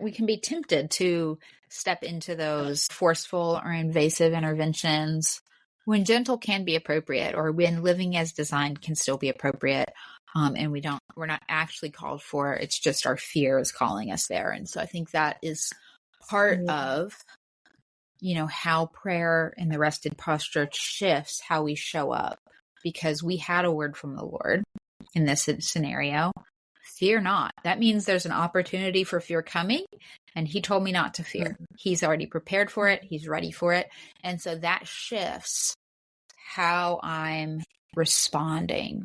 we can be tempted to step into those forceful or invasive interventions when gentle can be appropriate, or when living as designed can still be appropriate. And we're not actually called for it. It's just our fear is calling us there. And so I think that is part of, how prayer in the rested posture shifts how we show up, because we had a word from the Lord in this scenario. Fear not. That means there's an opportunity for fear coming, and he told me not to fear. He's already prepared for it. He's ready for it. And so that shifts how I'm responding.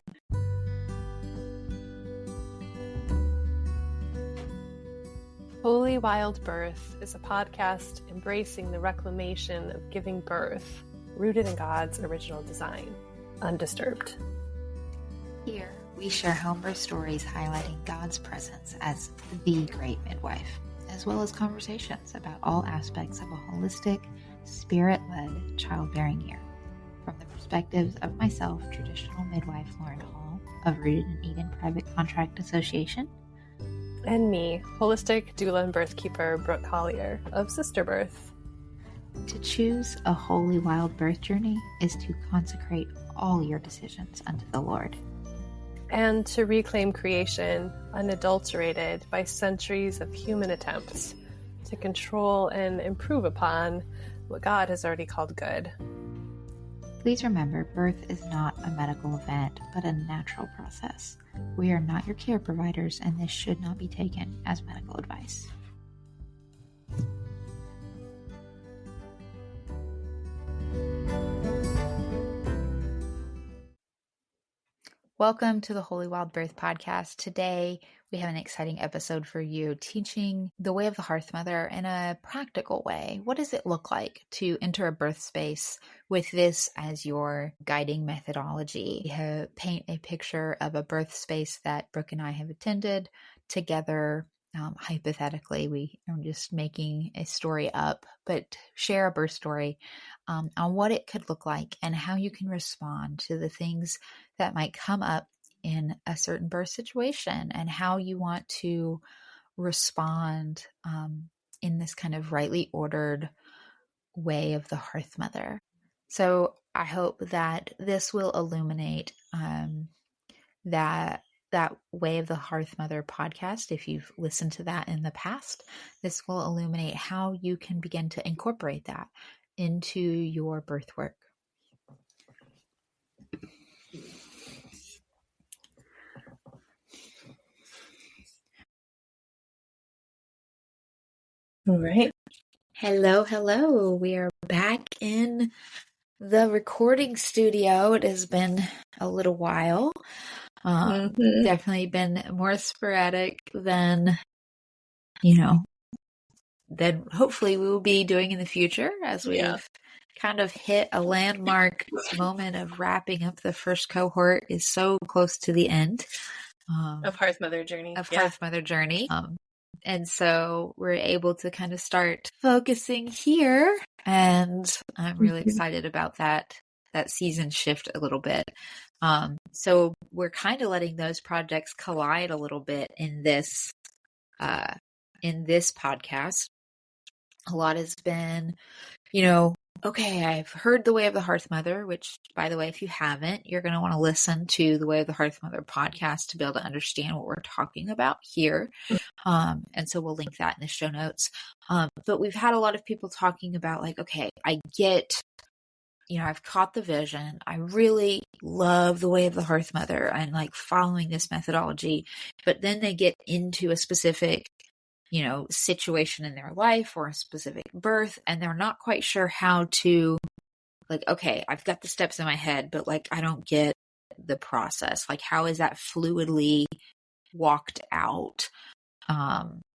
Holy Wild Birth is a podcast embracing the reclamation of giving birth, rooted in God's original design, undisturbed. Here, we share homebirth stories highlighting God's presence as the great midwife, as well as conversations about all aspects of a holistic, spirit-led childbearing year. From the perspectives of myself, traditional midwife Lauren of Rooted in Eden Private Contract Association, and me, holistic doula and birthkeeper Brooke Collier of Sister Birth. To choose a holy wild birth journey is to consecrate all your decisions unto the Lord. And to reclaim creation unadulterated by centuries of human attempts to control and improve upon what God has already called good. Please remember, birth is not a medical event, but a natural process. We are not your care providers, and this should not be taken as medical advice. Welcome to the Holy Wild Birth Podcast. Today, we have an exciting episode for you, teaching the Way of the Hearthmother in a practical way. What does it look like to enter a birth space with this as your guiding methodology? We paint a picture of a birth space that Brooke and I have attended together. Hypothetically, we are just making a story up, but share a birth story on what it could look like and how you can respond to the things that might come up in a certain birth situation, and how you want to respond in this kind of rightly ordered way of the Hearthmother. So I hope that this will illuminate that Way of the Hearthmother podcast. If you've listened to that in the past, this will illuminate how you can begin to incorporate that into your birth work. All right. Hello. We are back in the recording studio. It has been a little while. Definitely been more sporadic than hopefully we will be doing in the future, as we've kind of hit a landmark moment of wrapping up the first cohort. Is so close to the end of Hearthmother Journey. Hearthmother Journey. And so we're able to kind of start focusing here, and I'm really excited about that season shift a little bit. So we're kind of letting those projects collide a little bit in this podcast. A lot has been, okay, I've heard the Way of the Hearthmother, which, by the way, if you haven't, you're going to want to listen to the Way of the Hearthmother podcast to be able to understand what we're talking about here. And so we'll link that in the show notes. But we've had a lot of people talking about, like, okay, I get, I've caught the vision. I really love the Way of the Hearthmother and like following this methodology, but then they get into a specific situation in their life or a specific birth, and they're not quite sure how to, like, okay, I've got the steps in my head, but like, I don't get the process. Like, how is that fluidly walked out,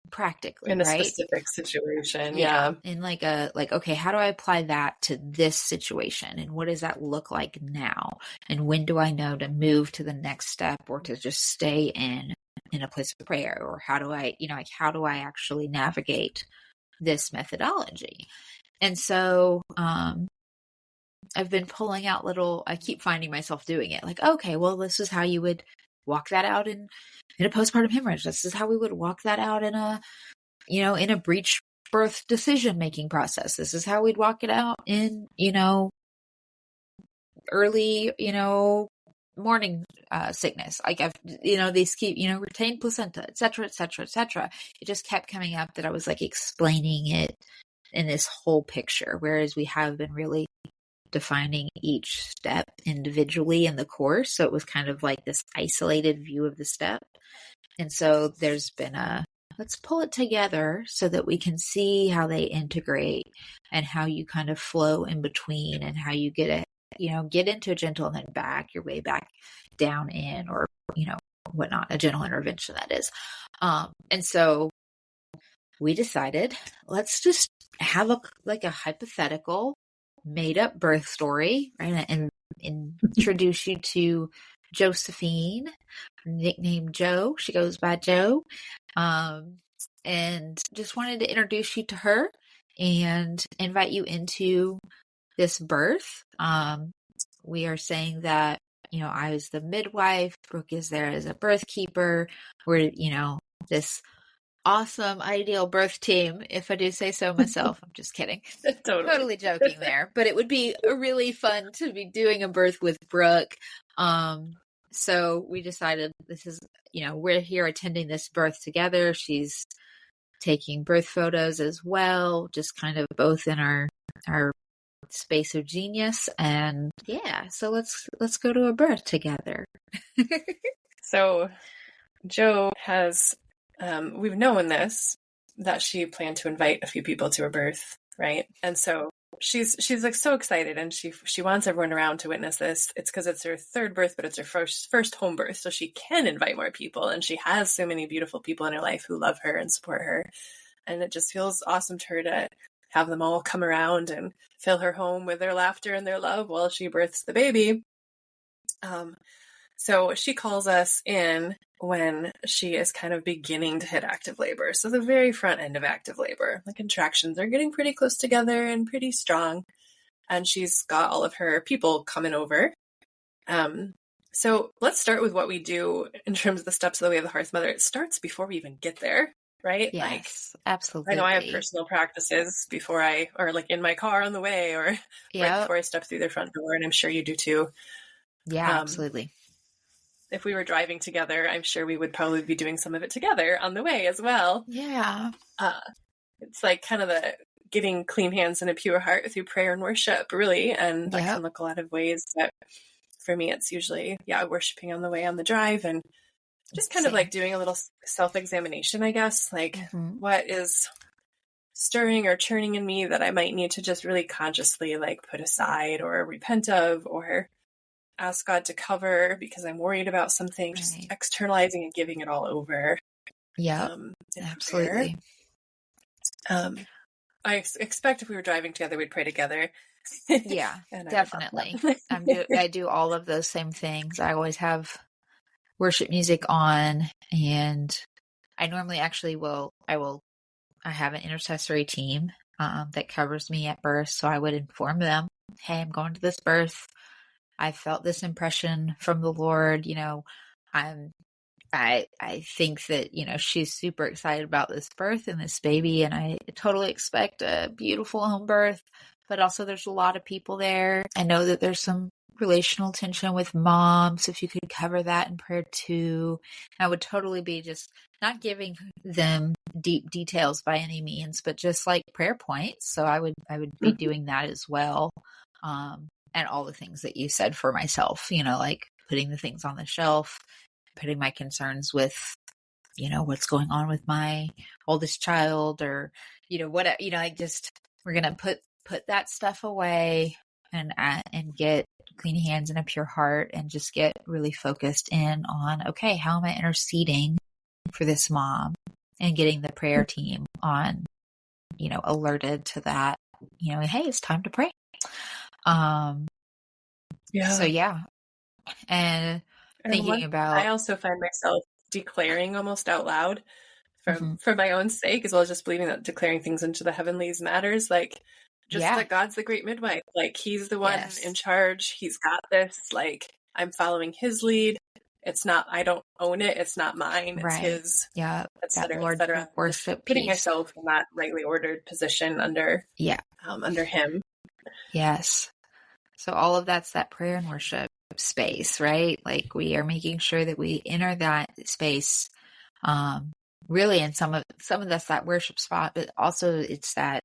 practically, in a right? specific situation. In okay, how do I apply that to this situation? And what does that look like now? And when do I know to move to the next step, or to just stay in a place of prayer? Or how do I actually navigate this methodology? And so I've been pulling out I keep finding myself doing it. Like, okay, well, this is how you would walk that out in a postpartum hemorrhage. This is how we would walk that out in a in a breech birth decision-making process. This is how we'd walk it out in, early, morning sickness. Like these keep, retained placenta, et cetera, et cetera, et cetera. It just kept coming up that I was like explaining it in this whole picture, whereas we have been really defining each step individually in the course. So it was kind of like this isolated view of the step. And so there's been let's pull it together so that we can see how they integrate and how you kind of flow in between and how you get into a gentle and then back your way back down in, or, whatnot, a gentle intervention that is. And so we decided, let's just have a hypothetical made up birth story, right? And introduce you to Josephine, nicknamed Joe. She goes by Joe. And just wanted to introduce you to her and invite you into this birth. We are saying that, I was the midwife, Brooke is there as a birth keeper. We're, this awesome, ideal birth team, if I do say so myself. I'm just kidding. Totally joking there. But it would be really fun to be doing a birth with Brooke. So we decided this is, we're here attending this birth together. She's taking birth photos as well, just kind of both in our space of genius. And yeah, so let's go to a birth together. So Joe has, we've known this, that she planned to invite a few people to her birth, right? And so she's like so excited, and she wants everyone around to witness this. It's because it's her third birth, but it's her first home birth, so she can invite more people, and she has so many beautiful people in her life who love her and support her, and it just feels awesome to her to have them all come around and fill her home with their laughter and their love while she births the baby. So she calls us in when she is kind of beginning to hit active labor. So the very front end of active labor, the contractions are getting pretty close together and pretty strong. And she's got all of her people coming over. So let's start with what we do in terms of the steps of the Way of the Hearthmother. It starts before we even get there, right? Yes, absolutely. I know I have personal practices before or like in my car on the way, or right before I step through their front door. And I'm sure you do too. Yeah, absolutely. If we were driving together, I'm sure we would probably be doing some of it together on the way as well. Yeah. It's like kind of the getting clean hands and a pure heart through prayer and worship, really. And that can look a lot of ways. But for me, it's usually, worshiping on the way on the drive, and just kind of like doing a little self-examination, I guess. Like, what is stirring or churning in me that I might need to just really consciously like put aside or repent of, or ask God to cover because I'm worried about something, just externalizing and giving it all over. Yeah, absolutely. I expect if we were driving together, we'd pray together. Yeah, definitely. I do all of those same things. I always have worship music on, and I normally actually I have an intercessory team that covers me at birth. So I would inform them, hey, I'm going to this birth. I felt this impression from the Lord. I think that, she's super excited about this birth and this baby, and I totally expect a beautiful home birth, but also there's a lot of people there. I know that there's some relational tension with mom, so if you could cover that in prayer too. I would totally be just not giving them deep details by any means, but just like prayer points. So I would be doing that as well. And all the things that you said for myself, like putting the things on the shelf, putting my concerns with, what's going on with my oldest child, or, what, we're going to put that stuff away and get clean hands and a pure heart, and just get really focused in on, okay, how am I interceding for this mom, and getting the prayer team on, alerted to that, hey, it's time to pray. So and thinking about, I also find myself declaring almost out loud for my own sake, as well as just believing that declaring things into the heavenlies matters. Like, just that God's the great midwife. Like, he's the one in charge. He's got this. Like, I'm following his lead. It's not, I don't own it. It's not mine. It's Right. his, Yeah. et That cetera, et cetera. lordship Just worship putting piece. myself in that rightly ordered position under, Yeah. under him. Yes. So all of that's that prayer and worship space, right? Like we are making sure that we enter that space, really, and some of that's that worship spot, but also it's that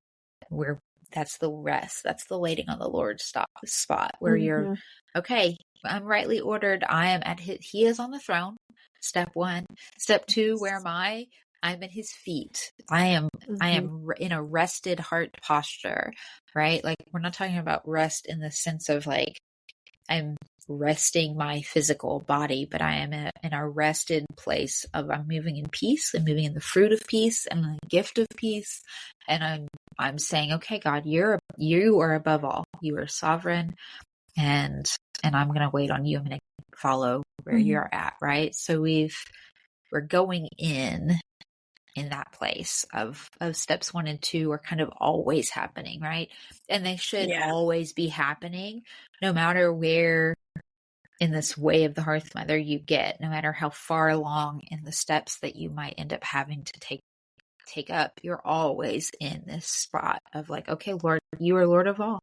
where that's the rest, that's the waiting on the Lord spot where you're Mm-hmm. okay. I'm rightly ordered. I am at he is on the throne. Step 1. Step 2. Where am I? I'm at his feet. I am in a rested heart posture, right? Like we're not talking about rest in the sense of like I'm resting my physical body, but I am in a rested place of I'm moving in peace. I'm moving in the fruit of peace and the gift of peace. And I'm saying, okay, God, you are above all. You are sovereign, and I'm going to wait on you. I'm going to follow where you're at, right? So we're going in that place of steps 1 and 2 are kind of always happening, right? And they should always be happening, no matter where in this way of the Hearthmother you get, no matter how far along in the steps that you might end up having to take up, you're always in this spot of like, okay, Lord, you are Lord of all,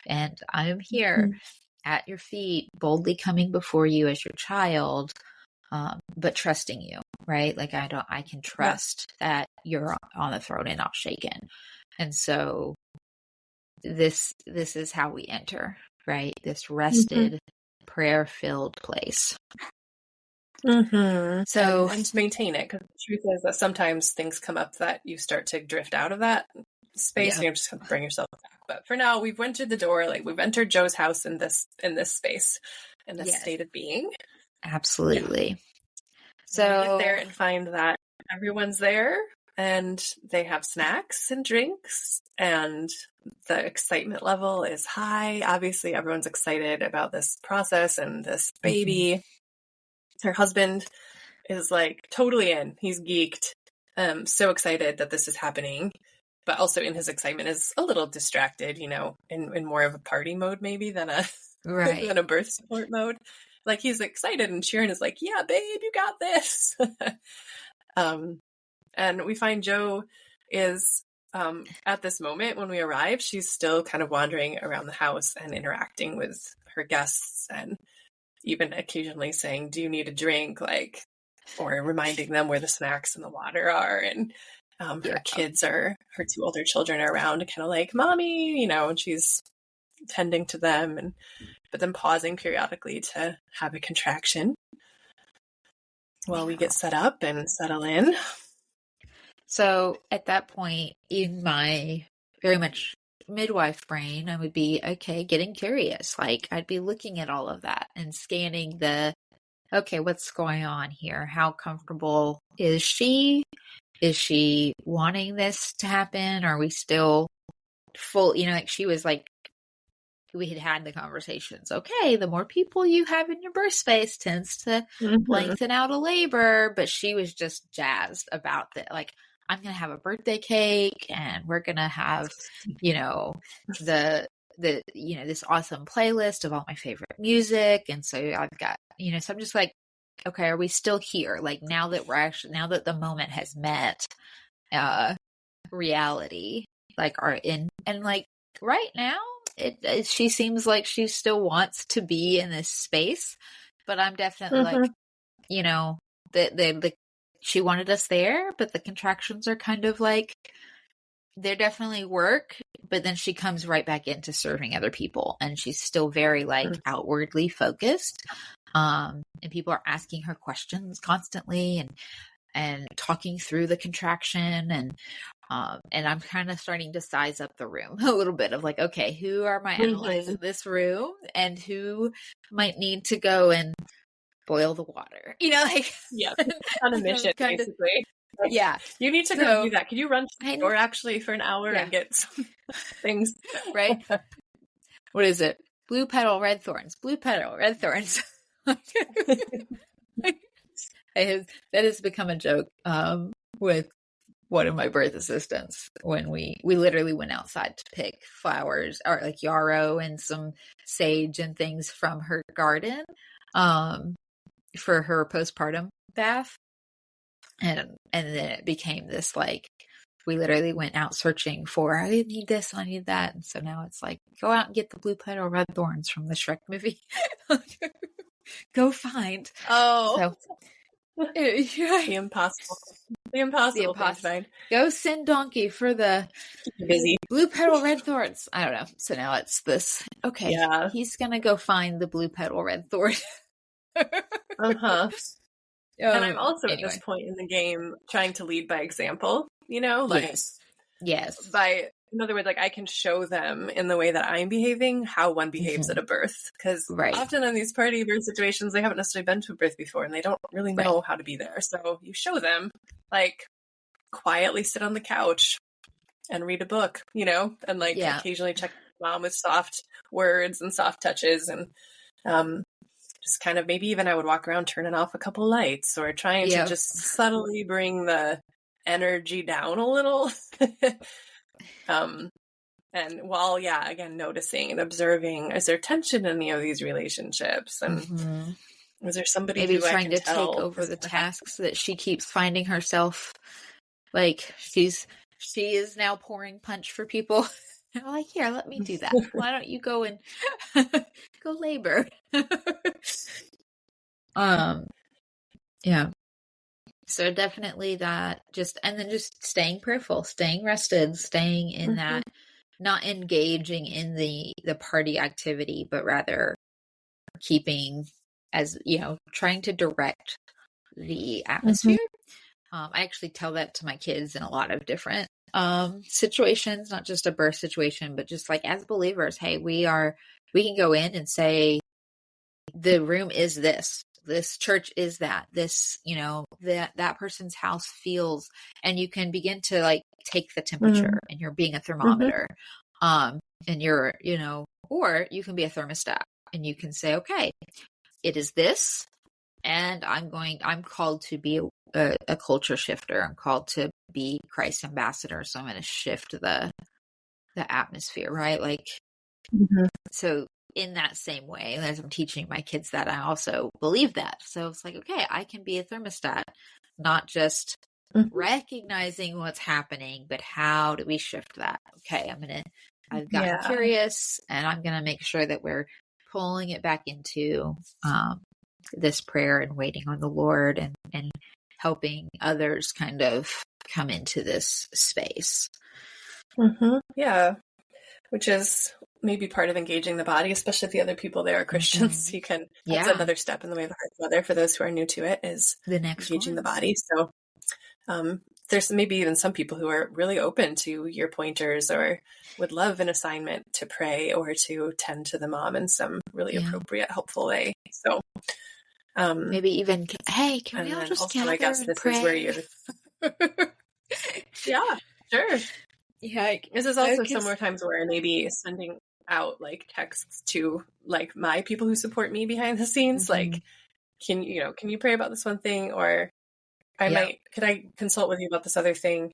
and I am here at your feet, boldly coming before you as your child, but trusting you, right? Like I can trust that you're on the throne and not shaken. And so this is how we enter, right? This rested, prayer-filled place. So And maintain it, because the truth is that sometimes things come up that you start to drift out of that space, and you're just going to bring yourself back. But for now, we've entered the door, like we've entered Joe's house in this space, in this state of being. Absolutely. So we get there and find that everyone's there, and they have snacks and drinks, and the excitement level is high. Obviously, everyone's excited about this process and this baby. Her husband is like totally in. He's geeked. So excited that this is happening, but also in his excitement is a little distracted, in more of a party mode maybe than a than a birth support mode. Like he's excited, and Sharon is like, yeah, babe, you got this. And we find Joe is, at this moment when we arrive, she's still kind of wandering around the house and interacting with her guests, and even occasionally saying, do you need a drink? Like, or reminding them where the snacks and the water are. And her kids her 2 older children are around, kind of like, mommy, and she's tending to them, but then pausing periodically to have a contraction while we get set up and settle in. So at that point, in my very much midwife brain, I would be, okay, getting curious. Like I'd be looking at all of that and scanning okay, what's going on here? How comfortable is she? Is she wanting this to happen? Are we still full? Like she was like, we had the conversations. Okay, the more people you have in your birth space tends to lengthen out a labor. But she was just jazzed about that. Like, I'm going to have a birthday cake, and we're going to have, this awesome playlist of all my favorite music. And so I've got, so I'm just like, okay, are we still here? Like now that the moment has met, reality, like and like right now, she seems like she still wants to be in this space, but I'm definitely like, she wanted us there, but the contractions are kind of like, they're definitely work, but then she comes right back into serving other people, and she's still very like outwardly focused. And people are asking her questions constantly and talking through the contraction, and I'm kind of starting to size up the room a little bit of like, okay, who are my allies in this room, and who might need to go and boil the water, like on a mission, basically. Like, you need to go do that. Can you run to the store actually for an hour and get some things? Right. What is it? Blue petal, red thorns. Blue petal, red thorns. That has become a joke with one of my birth assistants when we literally went outside to pick flowers, or like yarrow and some sage and things from her garden. for her postpartum bath. And then it became this, like, we literally went out searching for, I need this, I need that. And so now it's like, go out and get the blue petal red thorns from the Shrek movie. Go find. Oh, So yeah, the impossible thing to find. Go send Donkey for the Keep you busy. blue petal red thorns. I don't know. So now it's this. Okay, Yeah. he's gonna go find the blue petal red thorn. Uh-huh. And I'm also anyway. at this point in the game trying to lead by example, you know, like yes. In other words, like I can show them in the way that I'm behaving how one behaves at a birth. Because often in these party birth situations, they haven't necessarily been to a birth before and they don't really know how to be there. So you show them, like, quietly sit on the couch and read a book, you know, and like occasionally check mom with soft words and soft touches, and just kind of maybe even I would walk around turning off a couple lights or trying to just subtly bring the energy down a little. And while, again, noticing and observing, is there tension in any of these relationships? And is there somebody maybe who trying I can to tell take over the tasks that she keeps finding herself, like she is now pouring punch for people. I'm like, here, let me do that. Why don't you go and go labor? Yeah. So definitely that, and then just staying prayerful, staying rested, staying in that, not engaging in the party activity, but rather keeping, as you know, trying to direct the atmosphere. I actually tell that to my kids in a lot of different situations, not just a birth situation, but just like as believers, hey, we can go in and say, the room is this church is that, this, you know, that person's house feels, and you can begin to like take the temperature and you're being a thermometer, and you're, you know, or you can be a thermostat and you can say, okay, it is this, and I'm called to be a culture shifter. I'm called to be Christ ambassador. So I'm going to shift the atmosphere, right? Like, so in that same way, as I'm teaching my kids that, I also believe that. So it's like, okay, I can be a thermostat, not just recognizing what's happening, but how do we shift that? Okay, I've gotten curious, and I'm going to make sure that we're pulling it back into this prayer and waiting on the Lord, and helping others kind of come into this space. Yeah, which is maybe part of engaging the body, especially if the other people there are Christians. You can, that's another step in the Way of the Hearthmother for those who are new to it, is the next engaging the body. So there's maybe even some people who are really open to your pointers or would love an assignment to pray or to tend to the mom in some really appropriate, helpful way. So maybe even, hey, can we all just also, gather I guess and this pray? is where you're yeah, sure. Yeah, this is also some more times where maybe sending out like texts to like my people who support me behind the scenes, like, can you pray about this one thing, or could I consult with you about this other thing?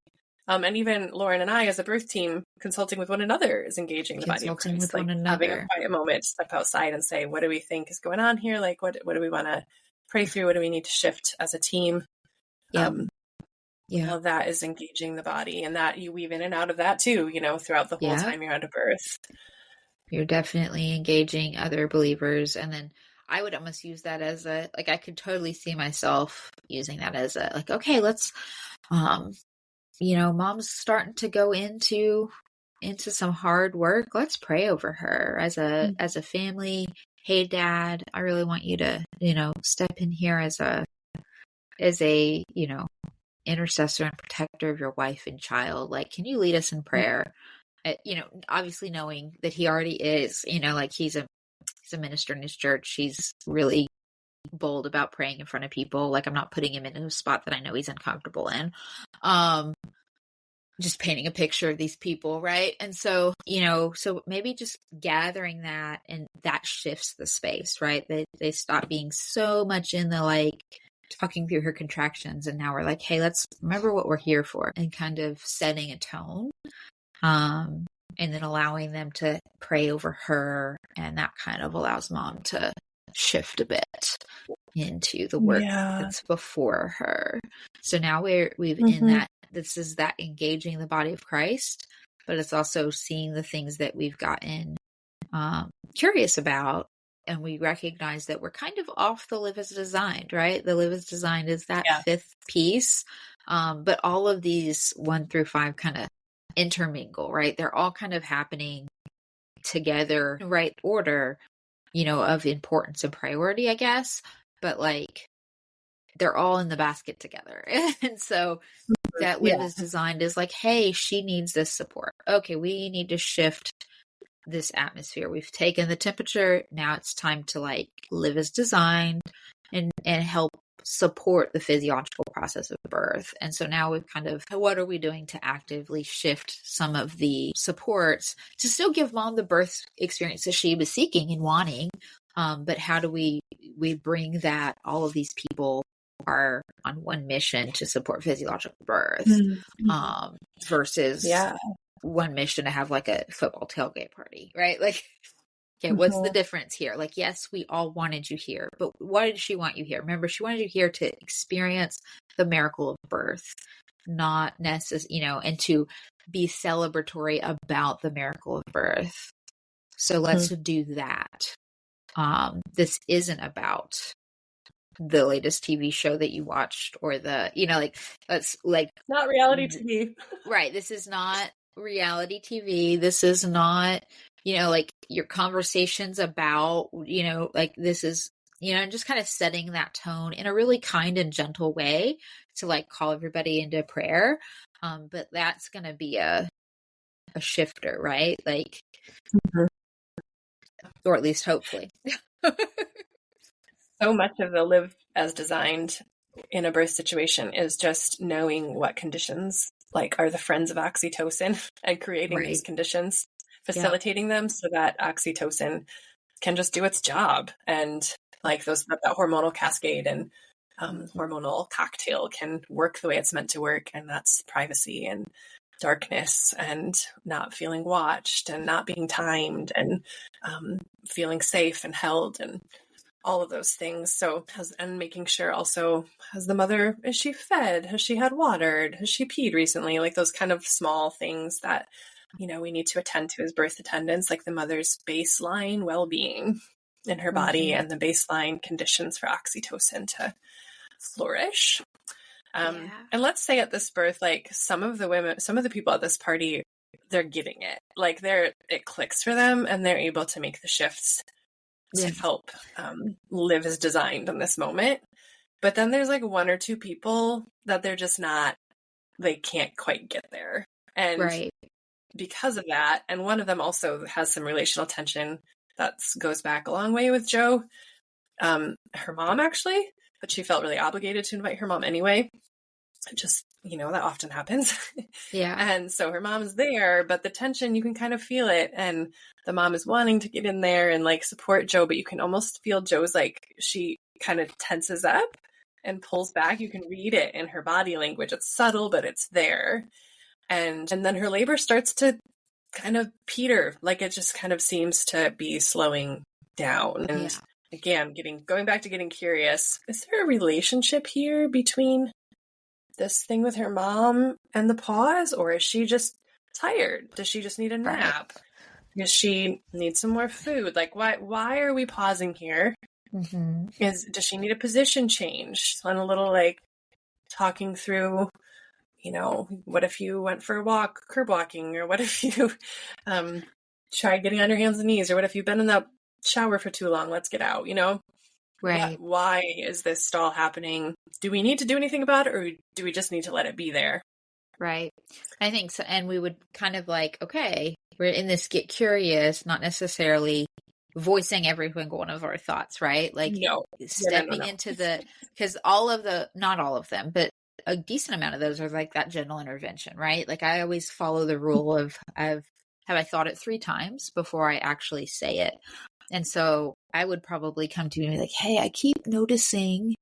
And even Lauren and I, as a birth team, consulting with one another is engaging the body of Christ, like having a quiet moment, step outside and say, what do we think is going on here? Like, what do we want to pray through? What do we need to shift as a team? All of that is engaging the body, and that you weave in and out of that too, you know, throughout the whole time you're at a birth. You're definitely engaging other believers. And then I would almost use that as I could totally see myself using that as like, okay, let's, you know, mom's starting to go into some hard work. Let's pray over her as a family. Hey, Dad, I really want you to, you know, step in here as a, you know, intercessor and protector of your wife and child. Like, can you lead us in prayer? You know, obviously knowing that he already is, you know, like he's a minister in his church. He's really bold about praying in front of people. Like, I'm not putting him in a spot that I know he's uncomfortable in. Just painting a picture of these people, right? And so, you know, so maybe just gathering that, and that shifts the space, right? They stop being so much in the like talking through her contractions, and now we're like, hey, let's remember what we're here for, and kind of setting a tone, and then allowing them to pray over her, and that kind of allows mom to shift a bit. into the work Yeah. that's before her. So now we've in Mm-hmm. that, this is that engaging the body of Christ, but it's also seeing the things that we've gotten curious about. And we recognize that we're kind of off the live as designed, right? The live as designed is that Yeah. fifth piece. But all of these 1 through 5 kind of intermingle, right? They're all kind of happening together, right order, of importance and priority, I guess. But like, they're all in the basket together. And so that live Yeah. as designed is like, hey, she needs this support. Okay, we need to shift this atmosphere. We've taken the temperature. Now it's time to like live as designed and help support the physiological process of birth. And so now we've kind of, what are we doing to actively shift some of the supports to still give mom the birth experience that she was seeking and wanting? But how do we bring that all of these people are on one mission to support physiological birth, versus Yeah. one mission to have like a football tailgate party, right? Like, okay, what's the Mm-hmm. difference here? Like, yes, we all wanted you here, but why did she want you here? Remember, she wanted you here to experience the miracle of birth, not necessarily, and to be celebratory about the miracle of birth. So let's do that. This isn't about the latest TV show that you watched or the, let's like, Not reality TV. right. This is not reality TV. This is not, like your conversations about, like this is, just kind of setting that tone in a really kind and gentle way to like call everybody into prayer. But that's going to be a shifter, right? Like, or at least hopefully. So much of the live as designed in a birth situation is just knowing what conditions like are the friends of oxytocin and creating Right. these conditions, facilitating them so that oxytocin can just do its job, and like that hormonal cascade and hormonal cocktail can work the way it's meant to work, and that's privacy and darkness and not feeling watched and not being timed and feeling safe and held and all of those things. So, and making sure also, has the mother, is she fed? Has she had watered? Has she peed recently? Like those kind of small things that, we need to attend to as birth attendants, like the mother's baseline well-being in her body and the baseline conditions for oxytocin to flourish. And let's say at this birth, like some of the people at this party, they're getting it. Like it clicks for them and they're able to make the shifts to help live as designed in this moment. But then there's like 1 or 2 people that they're just not, they can't quite get there. And because of that, and one of them also has some relational tension that goes back a long way with Jo, her mom actually, but she felt really obligated to invite her mom anyway. Just, that often happens. Yeah. And so her mom's there, but the tension, you can kind of feel it. And the mom is wanting to get in there and like support Jo, but you can almost feel Jo's like, she kind of tenses up and pulls back. You can read it in her body language. It's subtle, but it's there. And then her labor starts to kind of peter, like it just kind of seems to be slowing down. And again, going back to getting curious, is there a relationship here between this thing with her mom and the pause, or is she just tired? Does she just need a nap? Does she need some more food? Like, why are we pausing here? Does she need a position change? And a little like talking through, what if you went for a walk, curb walking, or what if you tried getting on your hands and knees, or what if you've been in that shower for too long? Let's get out, Right. Why is this stall happening? Do we need to do anything about it, or do we just need to let it be there? Right. I think so. And we would kind of like, okay, we're in this get curious, not necessarily voicing every single one of our thoughts, right? Like stepping into because not all of them, but a decent amount of those are like that gentle intervention, right? Like I always follow the rule of have I thought it 3 times before I actually say it. And so I would probably come to you and be like, hey, I keep noticing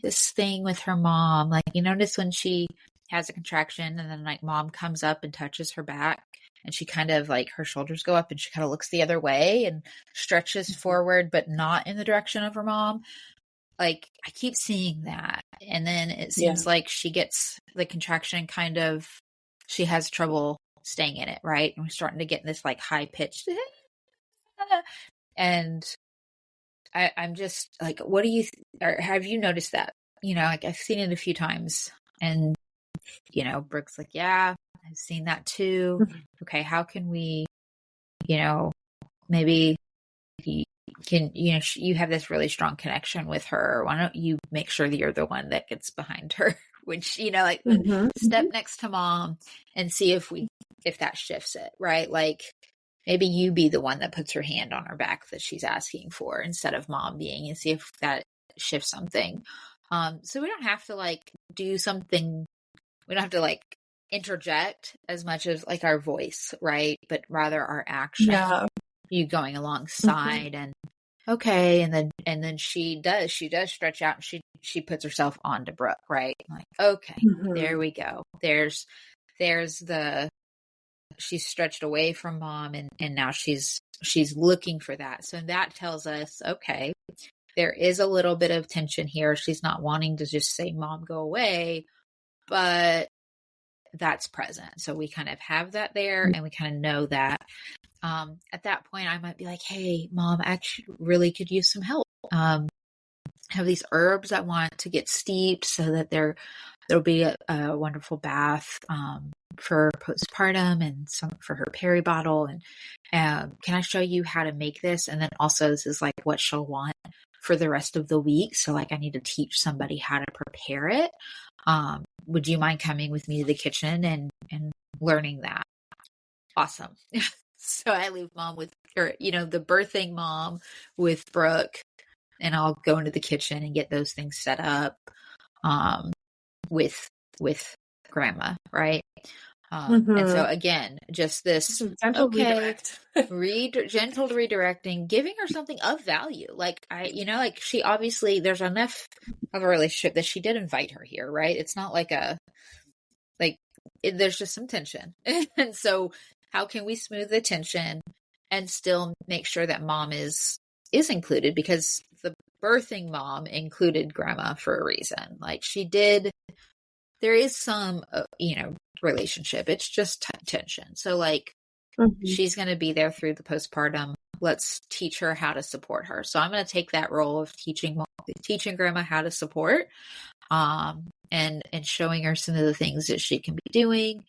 this thing with her mom. Like, you notice when she has a contraction and then like mom comes up and touches her back and she kind of like her shoulders go up and she kind of looks the other way and stretches forward, but not in the direction of her mom. like, I keep seeing that. And then it Yeah. seems like she gets the contraction kind of, she has trouble staying in it, right? And we're starting to get this like high pitched, and I'm just like, what do you, or have you noticed that? You know, like I've seen it a few times, and, you know, Brooke's like, yeah, I've seen that too. Okay, how can we, you know, maybe you can, you know, you have this really strong connection with her. Why don't you make sure that you're the one that gets behind her, which, you know, like step next to mom and see if that shifts it, right? Like maybe you be the one that puts her hand on her back that she's asking for instead of mom being, and see if that shifts something. So we don't have to like do something. We don't have to like interject as much as like our voice, right? But rather our action. Yeah. You going alongside and okay, and then she does stretch out, and she puts herself onto Brooke, right? Like, okay, there we go. There's the, she's stretched away from mom, and now she's looking for that. So that tells us, okay, there is a little bit of tension here. She's not wanting to just say, mom, go away, but that's present. So we kind of have that there, and we kind of know that. At that point, I might be like, hey, mom, actually really could use some help. Have these herbs I want to get steeped so that there'll be a wonderful bath for postpartum, and some for her peri bottle. And can I show you how to make this? And then also, this is like what she'll want for the rest of the week. So like I need to teach somebody how to prepare it. Would you mind coming with me to the kitchen and learning that? Awesome. So I leave mom with, or, you know, the birthing mom with Brooke, and I'll go into the kitchen and get those things set up with grandma, right? And so again, just this gentle redirect. Gentle redirecting, giving her something of value. Like like she obviously, there's enough of a relationship that she did invite her here, right? It's not like there's just some tension. And so how can we smooth the tension and still make sure that mom is included? Because the birthing mom included grandma for a reason. Like there is some, relationship. It's just tension. So like she's going to be there through the postpartum. Let's teach her how to support her. So I'm going to take that role of teaching grandma how to support, and showing her some of the things that she can be doing.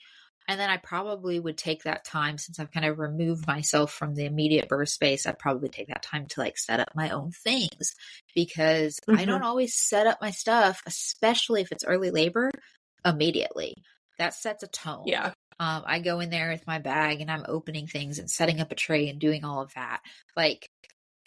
And then I probably would take that time, since I've kind of removed myself from the immediate birth space, I'd probably take that time to like set up my own things, because I don't always set up my stuff, especially if it's early labor, immediately. That sets a tone. Yeah. I go in there with my bag and I'm opening things and setting up a tray and doing all of that. Like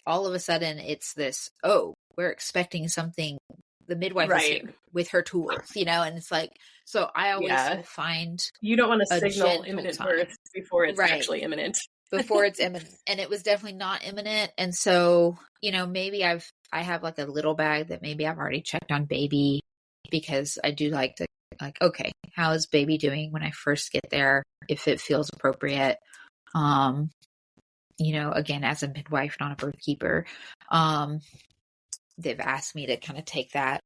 all of a sudden it's this, oh, we're expecting something. The midwife is here with her tools, and it's like, so I always will find, you don't want to signal imminent birth before it's actually imminent. Before it's imminent. And it was definitely not imminent. And so, maybe I have like a little bag that maybe I've already checked on baby, because I do like to, like, okay, how is baby doing when I first get there, if it feels appropriate. Again, as a midwife, not a birth keeper, they've asked me to kind of take that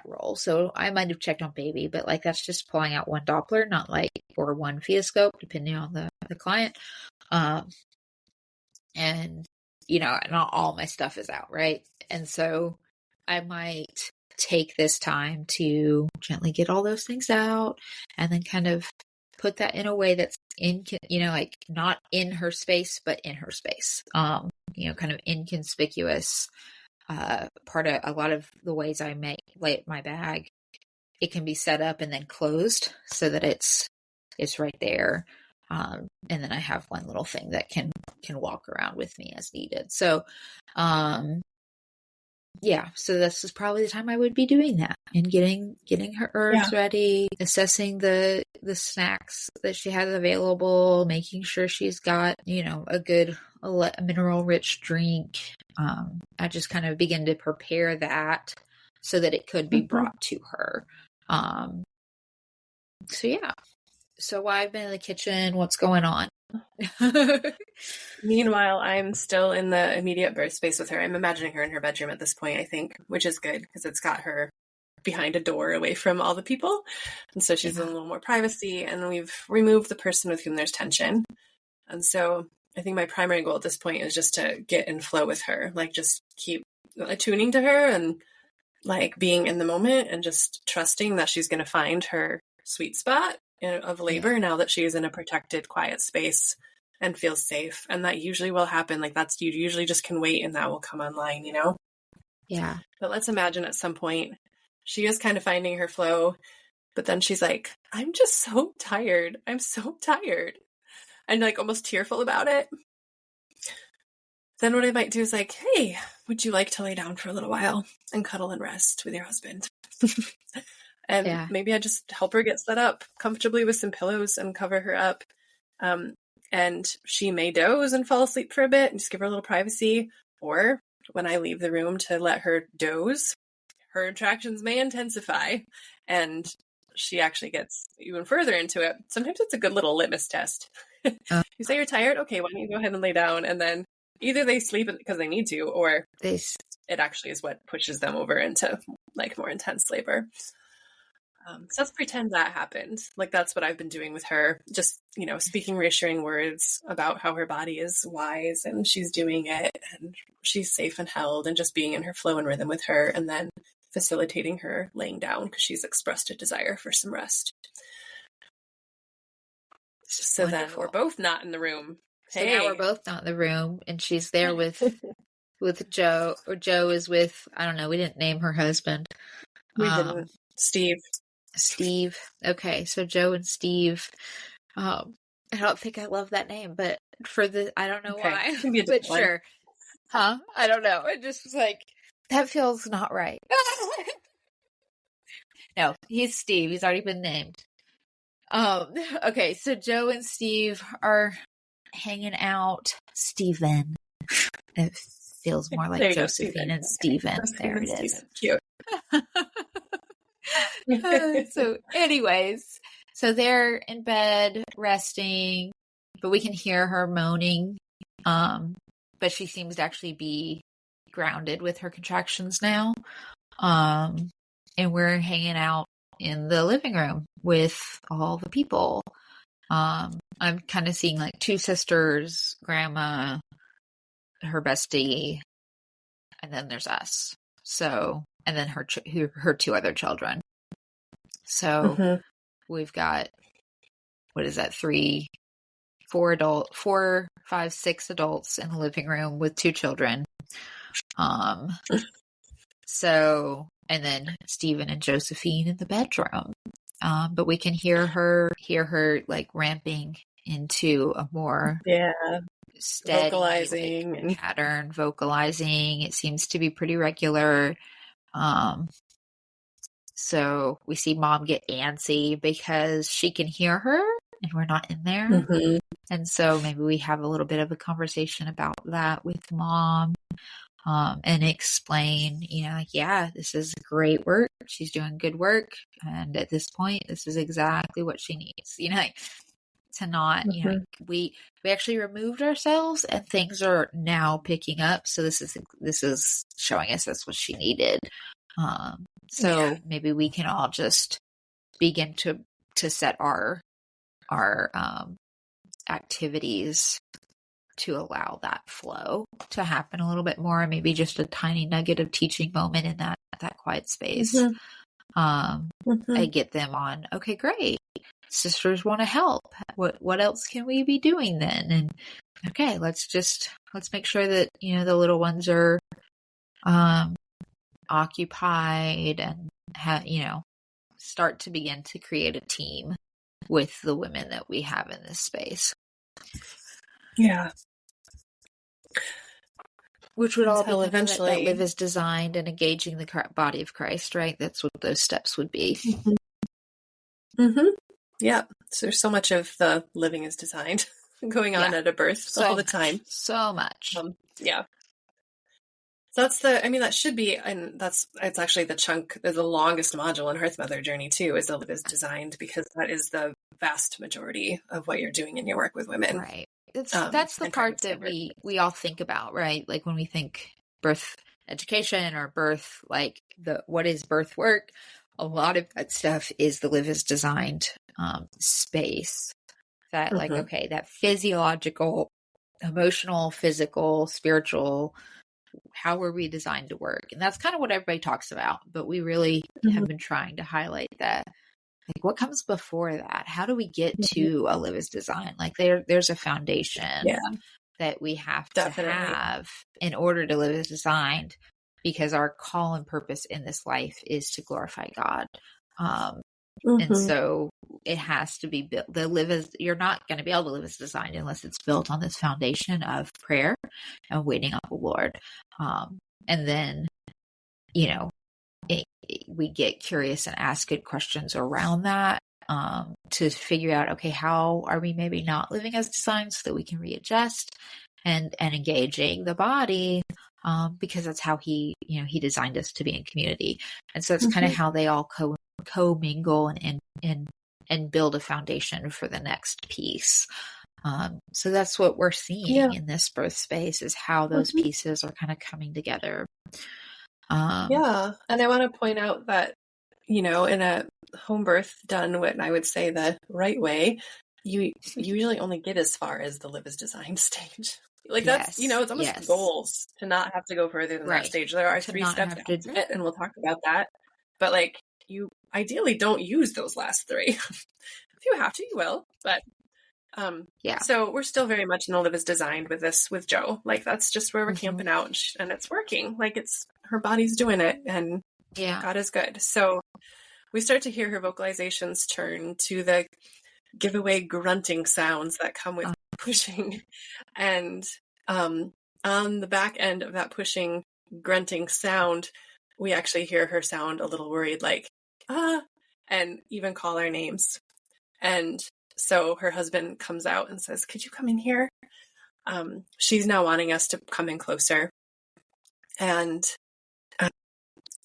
role. So I might have checked on baby, but like that's just pulling out one Doppler, not like, or one Fioscope, depending on the client. And not all my stuff is out, right? And so I might take this time to gently get all those things out, and then kind of put that in a way that's like not in her space, but in her space, kind of inconspicuous. Part of a lot of the ways I lay my bag, it can be set up and then closed so that it's right there. And then I have one little thing that can walk around with me as needed. So, so this is probably the time I would be doing that, and getting her herbs ready, assessing the snacks that she has available, making sure she's got, a good mineral rich drink. I just kind of begin to prepare that so that it could be brought to her. So I've been in the kitchen. What's going on? Meanwhile, I'm still in the immediate birth space with her. I'm imagining her in her bedroom at this point, I think, which is good because it's got her behind a door away from all the people. And so she's in a little more privacy, and we've removed the person with whom there's tension. And so I think my primary goal at this point is just to get in flow with her, like just keep attuning to her and like being in the moment and just trusting that she's going to find her sweet spot of labor now that she is in a protected, quiet space and feels safe. And that usually will happen. Like that's, you usually just can wait and that will come online, you know? Yeah. But let's imagine at some point she is kind of finding her flow, but then she's like, I'm just so tired. I'm so tired. And like almost tearful about it. Then what I might do is like, hey, would you like to lay down for a little while and cuddle and rest with your husband? And maybe I just help her get set up comfortably with some pillows and cover her up. And she may doze and fall asleep for a bit and just give her a little privacy. Or when I leave the room to let her doze, her attractions may intensify and she actually gets even further into it. Sometimes it's a good little litmus test. You say you're tired? Okay, why don't you go ahead and lay down? And then either they sleep because they need to, or it actually is what pushes them over into like more intense labor. So let's pretend that happened. Like that's what I've been doing with her. Just, you know, speaking reassuring words about how her body is wise and she's doing it and she's safe and held and just being in her flow and rhythm with her and then facilitating her laying down because she's expressed a desire for some rest. So then we're both not in the room. So now we're both not in the room and she's there with Joe, or Joe is with, I don't know, we didn't name her husband. We didn't. Steve. Okay, so Joe and Steve. I don't think I love that name, but I don't know why. But sure. Huh? I don't know. It just was like, that feels not right. No, he's Steve. He's already been named. Okay, so Joe and Steve are hanging out. Steven. It feels more like Josephine and Steven. There it is. Cute. So anyways, so they're in bed resting, but we can hear her moaning. But she seems to actually be grounded with her contractions now. And we're hanging out in the living room with all the people. I'm kind of seeing like two sisters, grandma, her bestie, and then there's us. So, and then her two other children. So we've got, what is that? 4, 5, 6 adults in the living room with 2 children. So, and then Stephen and Josephine in the bedroom. But we can hear her like ramping into a more steady vocalizing pattern, vocalizing. It seems to be pretty regular. So we see mom get antsy because she can hear her and we're not in there. And so maybe we have a little bit of a conversation about that with mom. And explain, you know, like, yeah, this is great work. She's doing good work. And at this point, this is exactly what she needs, you know, like, to not, you know, we actually removed ourselves and things are now picking up. So this is showing us that's what she needed. So maybe we can all just begin to set our activities to allow that flow to happen a little bit more, maybe just a tiny nugget of teaching moment in that quiet space. I get them on, okay, great. Sisters want to help. What else can we be doing then? And okay, let's make sure that, you know, the little ones are occupied and start to begin to create a team with the women that we have in this space. Yeah. Which would all be eventually that live as designed and engaging the body of Christ, right? That's what those steps would be. Yeah. So there's so much of the living as designed going on at a birth all the time. So much. Yeah. So that should be, and it's actually the longest module in Hearthmother journey too, is the live as designed, because that is the vast majority of what you're doing in your work with women. Right. That's the and trying to part that stand it. we all think about, right? Like when we think birth education or birth, like what is birth work? A lot of that stuff is the Live as Designed space. That like, Mm-hmm. okay, that physiological, emotional, physical, spiritual, how were we designed to work? And that's kind of what everybody talks about, but we really Mm-hmm. have been trying to highlight that. Like what comes before that? How do we get to a Live as Designed? Like there's a foundation Yeah, that we have to definitely. have in order to live as designed, because our call and purpose in this life is to glorify God. And Mm-hmm. so it has to be built. You're not going to be able to live as designed unless it's built on this foundation of prayer and waiting on the Lord. And then, you know, we get curious and ask good questions around that, to figure out, okay, how are we maybe not living as designed so that we can readjust and engaging the body, because that's how he designed us to be in community. And so it's kind of Mm-hmm. how they all co-mingle and build a foundation for the next piece. So that's what we're Yeah. seeing in this birth space, is how those Mm-hmm. pieces are kind of coming together. Yeah. And I want to point out that, in a home birth done what I would say the right way, you usually only get as far as the Live as Designed stage. Like that's, Yes, it's almost yes, goals to not have to go further than that right. stage. There are To 3 not steps have to, after it, and we'll talk about that. But like, you ideally don't use those last 3. If you have to, you will. But yeah. so we're still very much in the Live as Designed with Joe. Like that's just where we're camping out, and it's working. Like her body's doing it, and Yeah. God is good. So we start to hear her vocalizations turn to the giveaway grunting sounds that come with pushing. And on the back end of that pushing, grunting sound, we actually hear her sound a little worried, like, and even call our names. And so her husband comes out and says, "Could you come in here?" She's now wanting us to come in closer. And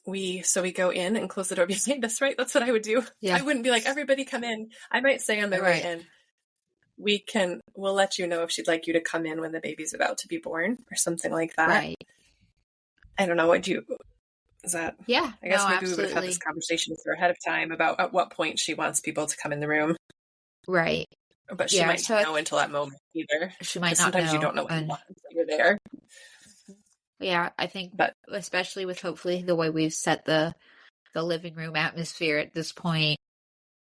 we go in and close the door behind us, right? That's what I would do. Yeah. I wouldn't be like, "Everybody come in." I might say on my way in, we'll let you know if she'd like you to come in when the baby's about to be born or something like that. Right. I don't know. Is that? Yeah. I guess no, maybe we would have had absolutely. this conversation with her ahead of time about at what point she wants people to come in the room. Right. But she might not know until that moment either. She might not sometimes know. You don't know what you want until you're there. Yeah, I think, But especially with hopefully the way we've set the living room atmosphere at this point,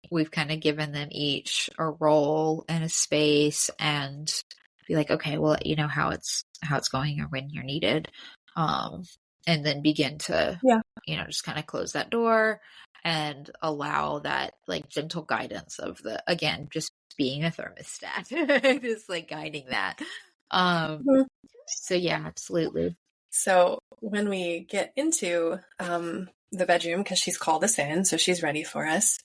we've kind of given them each a role and a space, and be like, okay, we'll let you know how it's going or when you're needed, and then begin to just kind of close that door and allow that like gentle guidance of again just being a thermostat, just like guiding that. So yeah, absolutely. So when we get into the bedroom, because she's called us in, so she's ready for us,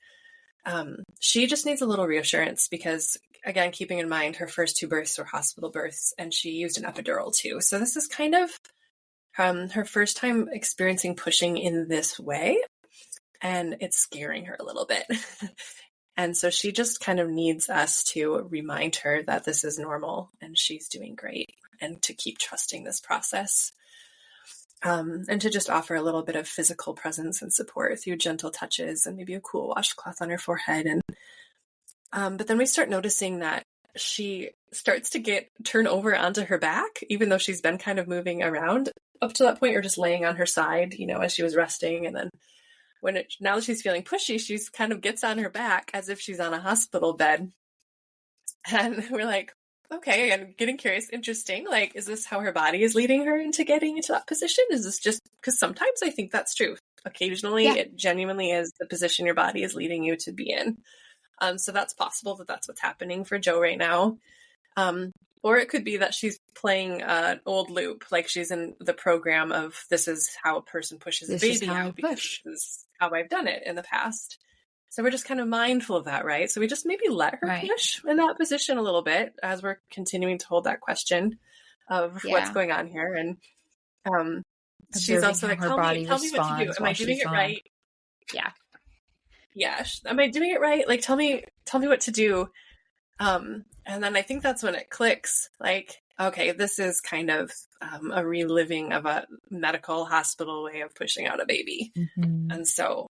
she just needs a little reassurance because, again, keeping in mind her first 2 births were hospital births, and she used an epidural too. So this is kind of her first time experiencing pushing in this way, and it's scaring her a little bit. And so she just kind of needs us to remind her that this is normal and she's doing great, and to keep trusting this process. And to just offer a little bit of physical presence and support through gentle touches and maybe a cool washcloth on her forehead. And but then we start noticing that she starts to turn over onto her back, even though she's been kind of moving around up to that point, or just laying on her side, as she was resting. And then now that she's feeling pushy, she's kind of gets on her back as if she's on a hospital bed. And we're like, okay, and getting curious, interesting. Like, is this how her body is leading her into getting into that position? Is this just because sometimes I think that's true. Occasionally, it genuinely is the position your body is leading you to be in. So that's possible that that's what's happening for Joe right now. Or it could be that she's playing an old loop, like she's in the program of this is how a person pushes a baby out, because this is how I've done it in the past. So we're just kind of mindful of that, right? So we just maybe let her push in that position a little bit as we're continuing to hold that question of what's going on here. And she's also like, tell me what to do. Am I doing it right? Yeah. Am I doing it right? Like, tell me what to do. And then I think that's when it clicks, like, okay, this is kind of a reliving of a medical hospital way of pushing out a baby. Mm-hmm. And so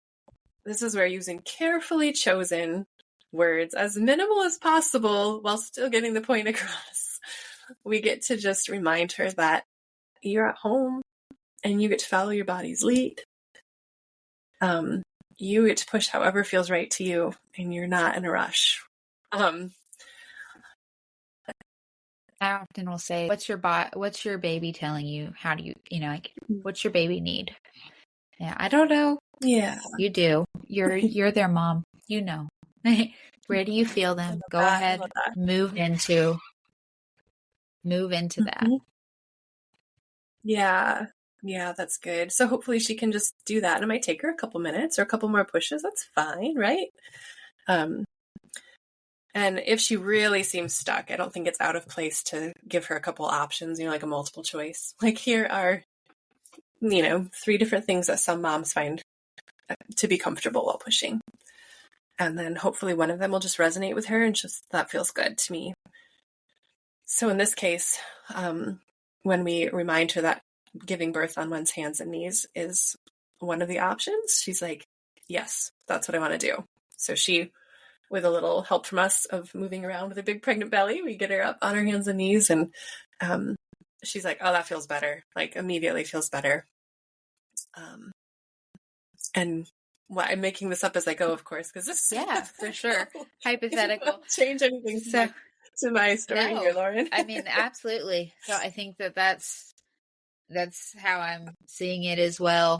this is where using carefully chosen words as minimal as possible while still getting the point across, we get to just remind her that you're at home and you get to follow your body's lead. You get to push however feels right to you, and you're not in a rush. I often will say, what's your baby telling you? How do you, like, what's your baby need? Yeah, I don't know. Yeah. You do. You're their mom. You know. Where do you feel them? Go ahead. Move into that. Yeah. Yeah, that's good. So hopefully she can just do that. And it might take her a couple minutes or a couple more pushes. That's fine, right? And if she really seems stuck, I don't think it's out of place to give her a couple options, like a multiple choice. Like, here are, 3 different things that some moms find to be comfortable while pushing. And then hopefully one of them will just resonate with her and just, that feels good to me. So in this case, when we remind her that giving birth on one's hands and knees is one of the options, she's like, yes, that's what I want to do. So she, with a little help from us of moving around with a big pregnant belly, we get her up on her hands and knees, and she's like, oh, that feels better. Like, immediately feels better. And I'm making this up as I go, of course, because this is for sure hypothetical. Change anything to my story here, Lauren. I mean, absolutely. So I think that's how I'm seeing it as well.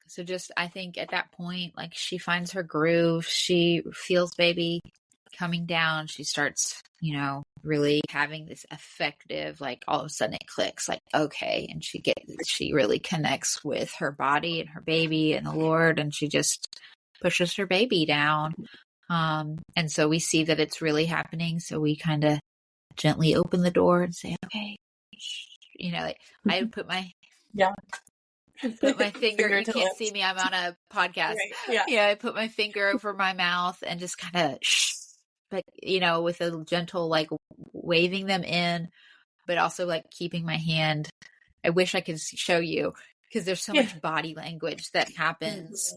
So just, I think at that point, like, she finds her groove. She feels baby coming down. She starts, really having this effective, like, all of a sudden it clicks, like, okay. And she really connects with her body and her baby and the Lord, and she just pushes her baby down. And so we see that it's really happening. So we kind of gently open the door and say, okay, I put my finger, you can't see me, I'm on a podcast. Right. Yeah. I put my finger over my mouth and just kind of but with a gentle, like, waving them in, but also, like, keeping my hand. I wish I could show you, because there's so much body language that happens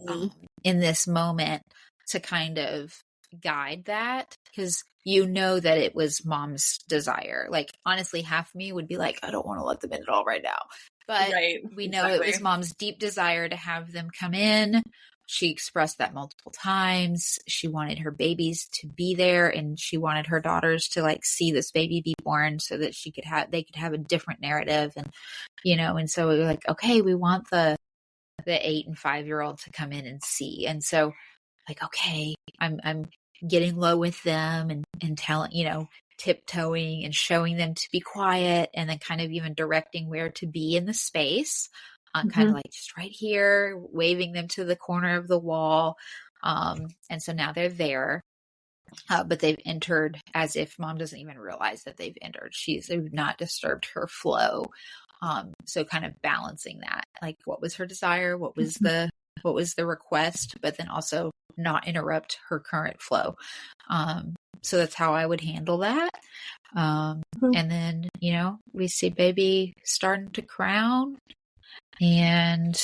in this moment to kind of guide that, because that it was mom's desire. Like, honestly, half me would be like, I don't want to let them in at all right now. But we know it was mom's deep desire to have them come in. She expressed that multiple times. She wanted her babies to be there, and she wanted her daughters to, like, see this baby be born so that they could have a different narrative. And, and so we were like, okay, we want the 8 and 5-year-old to come in and see. And so, like, okay, I'm getting low with them and telling, tiptoeing and showing them to be quiet, and then kind of even directing where to be in the space. Kind of like just right here, waving them to the corner of the wall. And so now they're there, but they've entered as if mom doesn't even realize that they've entered. They've not disturbed her flow. So kind of balancing that, like, what was her desire? What was the request? But then also not interrupt her current flow. So that's how I would handle that. And then, we see baby starting to crown, and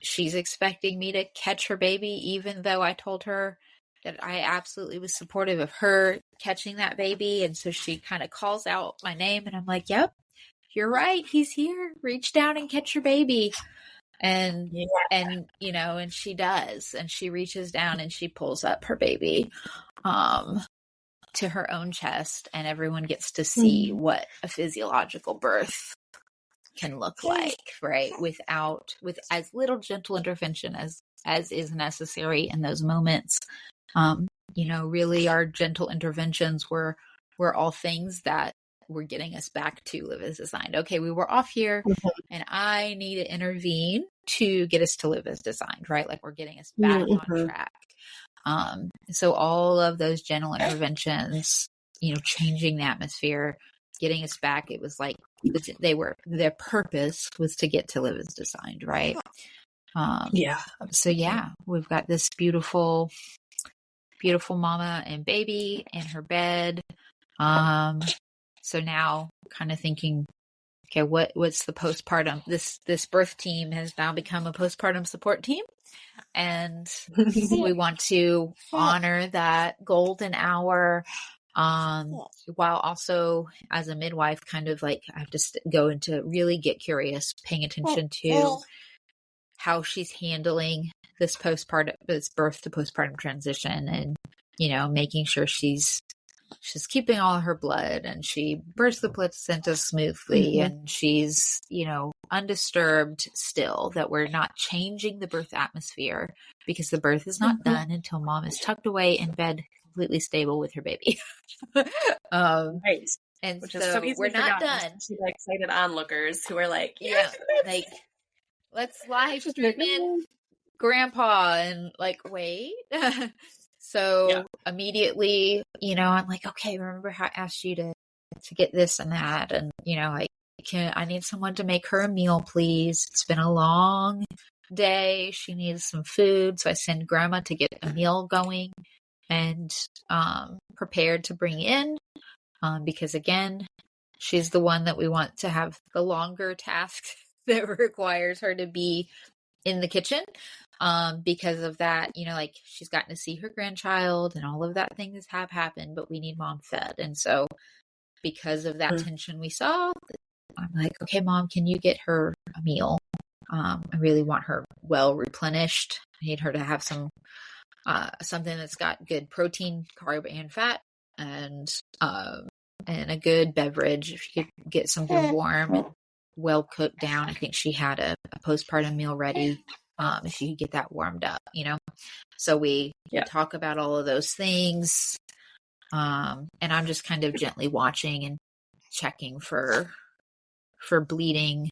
she's expecting me to catch her baby, even though I told her that I absolutely was supportive of her catching that baby. And so she kind of calls out my name, and I'm like, yep, you're right. He's here. Reach down and catch your baby. And she does, and she reaches down and she pulls up her baby, to her own chest, and everyone gets to see what a physiological birth can look like, right? With as little gentle intervention as is necessary in those moments. Really our gentle interventions were all things that were getting us back to live as designed. Okay, we were off here and I need to intervene to get us to live as designed, right? Like, we're getting us back on track. So all of those gentle interventions, changing the atmosphere, getting us back, it was like their purpose was to get to live as designed, right? So we've got this beautiful beautiful mama and baby in her bed. So now kind of thinking, okay, what's the postpartum? This birth team has now become a postpartum support team. And we want to honor that golden hour, while also as a midwife, kind of like I have to go into really get curious, paying attention to how she's handling this birth to postpartum transition, and, making sure she's keeping all her blood, and she births the placenta smoothly, and she's, undisturbed still, that we're not changing the birth atmosphere, because the birth is not done until mom is tucked away in bed, completely stable with her baby. Right. And which so is so easily we're not forgotten, done. especially by excited onlookers who are like, Yeah, like, let's live stream in grandpa, and like, wait. So immediately, I'm like, okay, remember how I asked you to get this and that, and I need someone to make her a meal, please. It's been a long day. She needs some food. So I send grandma to get a meal going and prepared to bring in, because again, she's the one that we want to have the longer task that requires her to be in the kitchen, because of that, like, she's gotten to see her grandchild and all of that things have happened, but we need mom fed. And so because of that tension we saw, I'm like, okay, mom, can you get her a meal? I really want her well replenished. I need her to have some something that's got good protein, carb, and fat, and a good beverage. If you could get something warm and well cooked down. I think she had a postpartum meal ready. If you could get that warmed up, So we talk about all of those things. And I'm just kind of gently watching and checking for bleeding,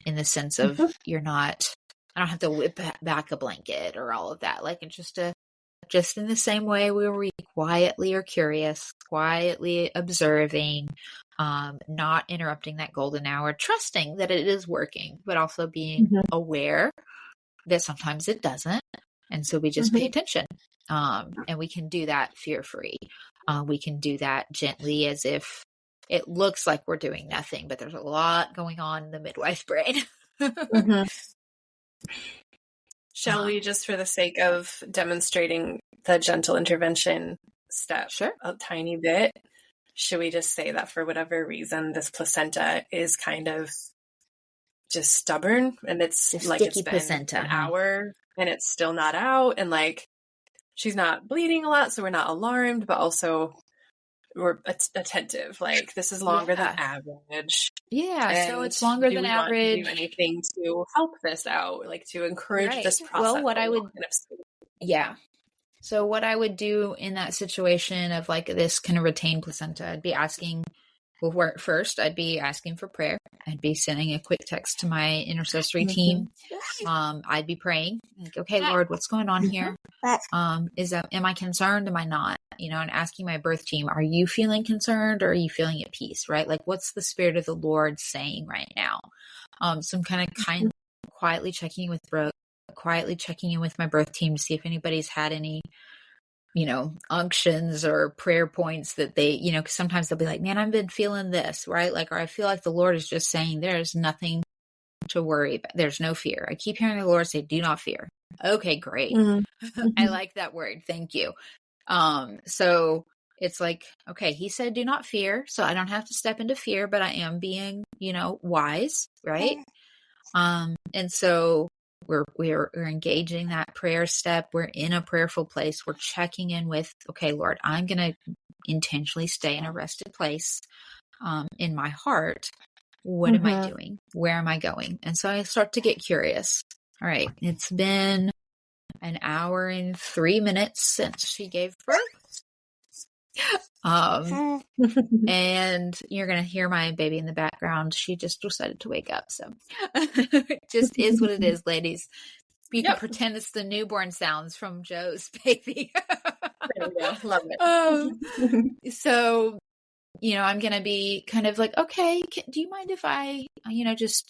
in the sense of I don't have to whip back a blanket or all of that. Like, it's just in the same way we were quietly or curious, quietly observing, not interrupting that golden hour, trusting that it is working, but also being aware that sometimes it doesn't. And so we just pay attention. And we can do that fear-free. We can do that gently, as if it looks like we're doing nothing, but there's a lot going on in the midwife brain. Shall we, just for the sake of demonstrating the gentle intervention step a tiny bit, should we just say that for whatever reason, this placenta is kind of just stubborn, and it's like it's been placenta, an hour and it's still not out, and like she's not bleeding a lot, so we're not alarmed, but also we're attentive. Like, this is longer than average. Yeah, so it's longer than average. Do anything to help this out, like to encourage this process? Well, what I would So what I would do in that situation of like this kind of retained placenta, I'd be asking, first I'd be asking for prayer. I'd be sending a quick text to my intercessory team. I'd be praying, like, okay, Lord, what's going on here? Am I concerned? Am I not? And asking my birth team, are you feeling concerned, or are you feeling at peace? Right? Like, what's the Spirit of the Lord saying right now? So I'm kind of quietly checking in with Brooke, quietly checking in with my birth team to see if anybody's had any, unctions or prayer points that they, because sometimes they'll be like, man, I've been feeling this, right? Like, or I feel like the Lord is just saying there's nothing to worry about. There's no fear. I keep hearing the Lord say, do not fear. Okay, great. I like that word. Thank you. So it's like, okay, he said, do not fear. So I don't have to step into fear, but I am being, wise. Right. And so we're engaging that prayer step. We're in a prayerful place. We're checking in with, okay, Lord, I'm going to intentionally stay in a rested place, in my heart. What am I doing? Where am I going? And so I start to get curious. All right. It's been an hour and 3 minutes since she gave birth. And you're going to hear my baby in the background. She just decided to wake up. So it just is what it is, ladies. You can pretend it's the newborn sounds from Joe's baby. There we go. Love it. So, I'm going to be kind of like, okay, do you mind if I, just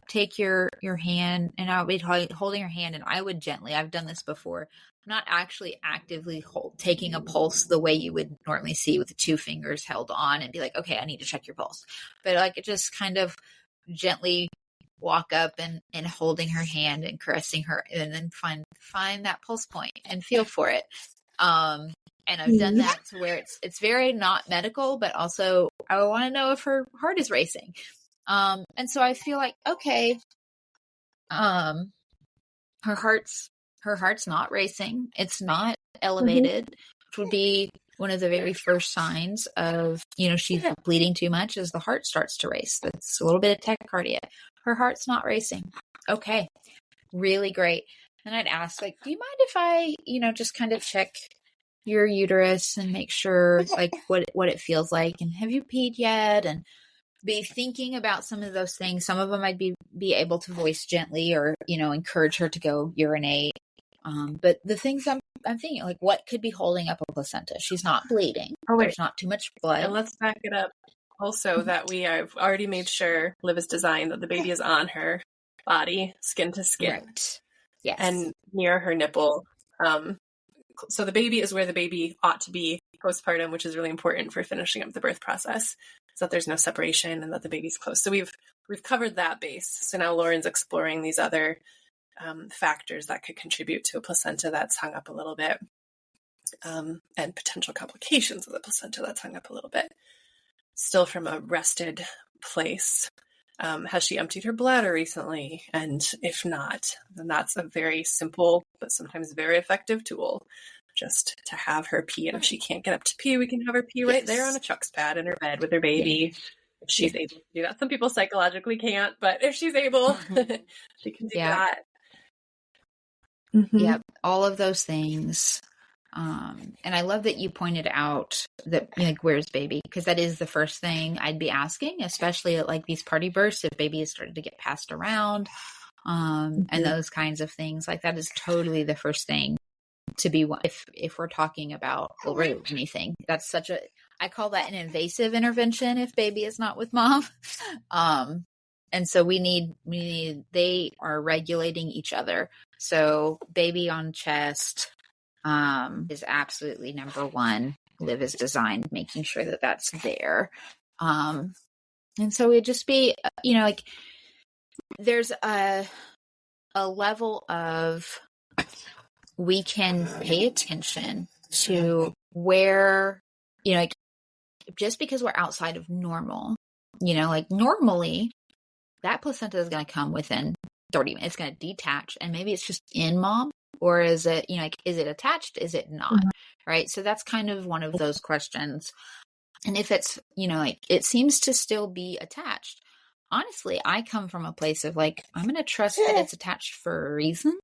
take your hand, and I would be holding your hand, and I would gently, I've done this before, not actually actively taking a pulse the way you would normally see with the 2 fingers held on and be like, okay, I need to check your pulse. But like just kind of gently walk up and holding her hand and caressing her, and then find that pulse point and feel for it. And I've done that to where it's very not medical, but also I want to know if her heart is racing. And so I feel like, okay, her heart's not racing. It's not elevated, which would be one of the very first signs of, she's bleeding too much, as the heart starts to race. That's a little bit of tachycardia. Her heart's not racing. Okay. Really great. And I'd ask, like, do you mind if I, just kind of check your uterus and make sure like what it feels like, and have you peed yet? And be thinking about some of those things. Some of them I'd be able to voice gently, or, encourage her to go urinate. But the things I'm thinking, like, what could be holding up a placenta? She's not bleeding. Oh, wait. There's not too much blood. And let's back it up also that I've already made sure, Liv has designed that the baby is on her body, skin to skin. Right. Yes. And near her nipple. So the baby is where the baby ought to be postpartum, which is really important for finishing up the birth process, so that there's no separation and that the baby's close. So we've covered that base. So now Lauren's exploring these other factors that could contribute to a placenta that's hung up a little bit, and potential complications of the placenta that's hung up a little bit. Still from a rested place. Has she emptied her bladder recently? And if not, then that's a very simple but sometimes very effective tool, just to have her pee. And if she can't get up to pee, we can have her pee right there on a Chuck's pad in her bed with her baby. If she's able to do that. Some people psychologically can't, but if she's able, she can do that. Yeah, all of those things. And I love that you pointed out that, like, where's baby? Because that is the first thing I'd be asking, especially at like these party births, if baby has started to get passed around, and those kinds of things. Like, that is totally the first thing to be, if we're talking about or anything. That's I call that an invasive intervention if baby is not with mom. And so we need, they are regulating each other. So baby on chest, is absolutely number one. Liv is designed, making sure that that's there. And so it'd just be, like, there's a level of, we can pay attention to where, like, just because we're outside of normal, like normally that placenta is going to come within 30 minutes. It's going to detach, and maybe it's just in mom. Or is it, like, is it attached? Is it not? Right. So that's kind of one of those questions. And if it's, like, it seems to still be attached. Honestly, I come from a place of like, I'm going to trust that it's attached for a reason.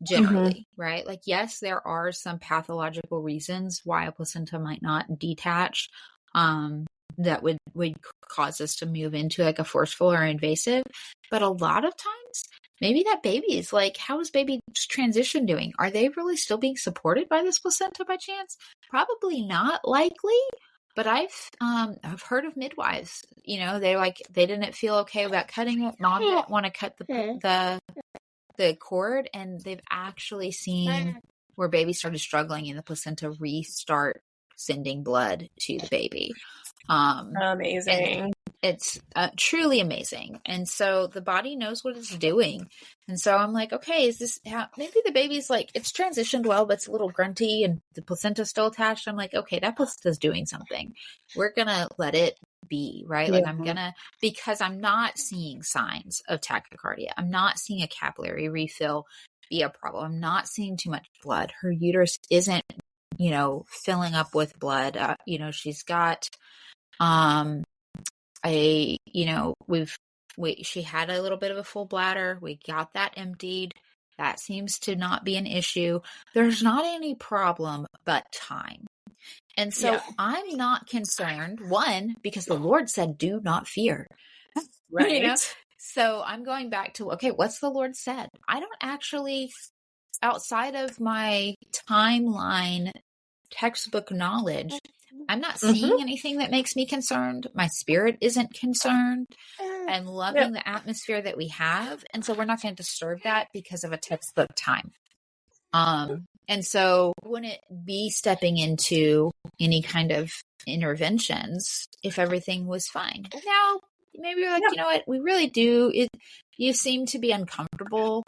Generally, right? Like, yes, there are some pathological reasons why a placenta might not detach, that would cause us to move into like a forceful or invasive. But a lot of times, maybe that baby is like, how is baby's transition doing? Are they really still being supported by this placenta by chance? Probably not likely. But I've heard of midwives, they didn't feel okay about cutting it. Mom didn't want to cut the cord, and they've actually seen where baby started struggling and the placenta restart sending blood to the baby. Amazing. It's truly amazing. And so the body knows what it's doing. And so I'm like, okay, is this how, maybe the baby's like, it's transitioned well, but it's a little grunty and the placenta's still attached. I'm like, okay, that placenta's doing something. We're going to let it be, right? Like, because I'm not seeing signs of tachycardia. I'm not seeing a capillary refill be a problem. I'm not seeing too much blood. Her uterus isn't, filling up with blood. She's got, she had a little bit of a full bladder. We got that emptied. That seems to not be an issue. There's not any problem but time. And so I'm not concerned, one, because the Lord said, do not fear. Right. So I'm going back to, okay, what's the Lord said? I don't actually, outside of my timeline textbook knowledge, I'm not seeing anything that makes me concerned. My spirit isn't concerned. and loving the atmosphere that we have. And so we're not going to disturb that because of a textbook time. And so wouldn't be stepping into any kind of interventions if everything was fine. Now, maybe you're like, you know what, we really do. You seem to be uncomfortable.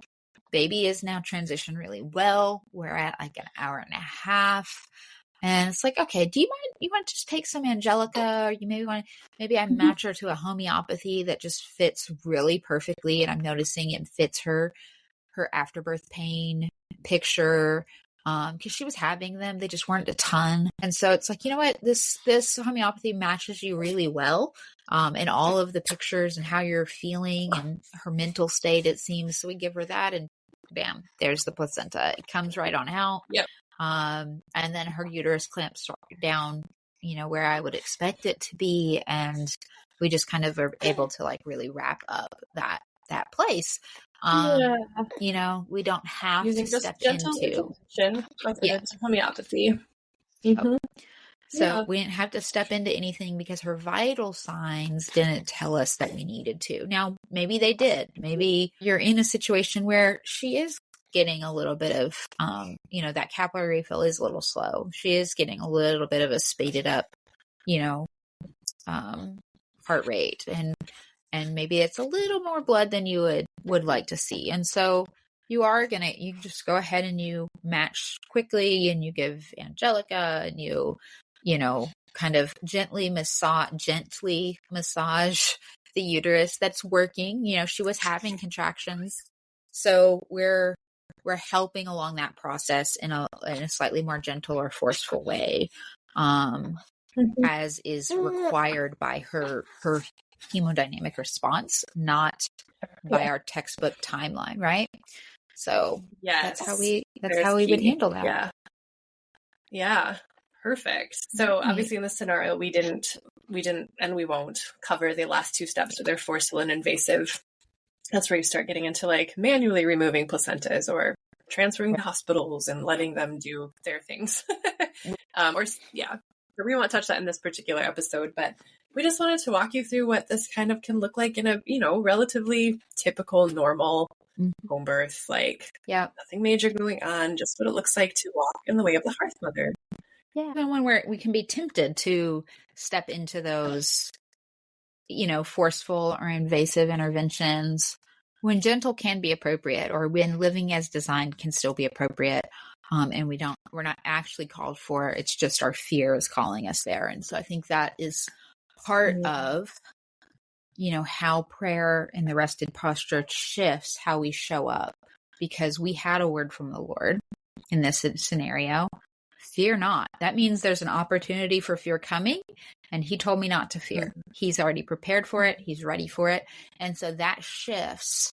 Baby is now transitioned really well. We're at like an hour and a half. And it's like, okay, you want to just take some Angelica, or you maybe I match her to a homeopathy that just fits really perfectly. And I'm noticing it fits her afterbirth pain picture. Because she was having them, they just weren't a ton. And so it's like, you know what, this homeopathy matches you really well. And all of the pictures and how you're feeling and her mental state, it seems. So we give her that and bam, there's the placenta. It comes right on out. Yep. And then her uterus clamps down, where I would expect it to be. And we just kind of are able to like really wrap up that place. We don't have using to just step gentle into homeopathy. So we didn't have to step into anything because her vital signs didn't tell us that we needed to. Now, maybe they did. Maybe you're in a situation where she is getting a little bit of, that capillary refill is a little slow. She is getting a little bit of a speeded up, heart rate. And maybe it's a little more blood than you would like to see. And so you just go ahead and you match quickly and you give Angelica and you kind of gently massage the uterus that's working. She was having contractions. So we're helping along that process in a slightly more gentle or forceful way, as is required by her hemodynamic response, not by our textbook timeline, right? So that's how we would handle that. Yeah. Perfect. So obviously in this scenario, we didn't, and we won't cover the last two steps, so they're forceful and invasive. That's where you start getting into like manually removing placentas or transferring to hospitals and letting them do their things. We won't touch that in this particular episode, but we just wanted to walk you through what this kind of can look like in a, relatively typical, normal home birth. Like, nothing major going on, just what it looks like to walk in the way of the Hearthmother. Yeah. And when we can be tempted to step into those, forceful or invasive interventions, when gentle can be appropriate, or when living as designed can still be appropriate. And we're not actually called for it. It's just our fear is calling us there. And so I think that is part of, how prayer in the rested posture shifts how we show up, because we had a word from the Lord in this scenario. Fear not. That means there's an opportunity for fear coming. And he told me not to fear. He's already prepared for it. He's ready for it. And so that shifts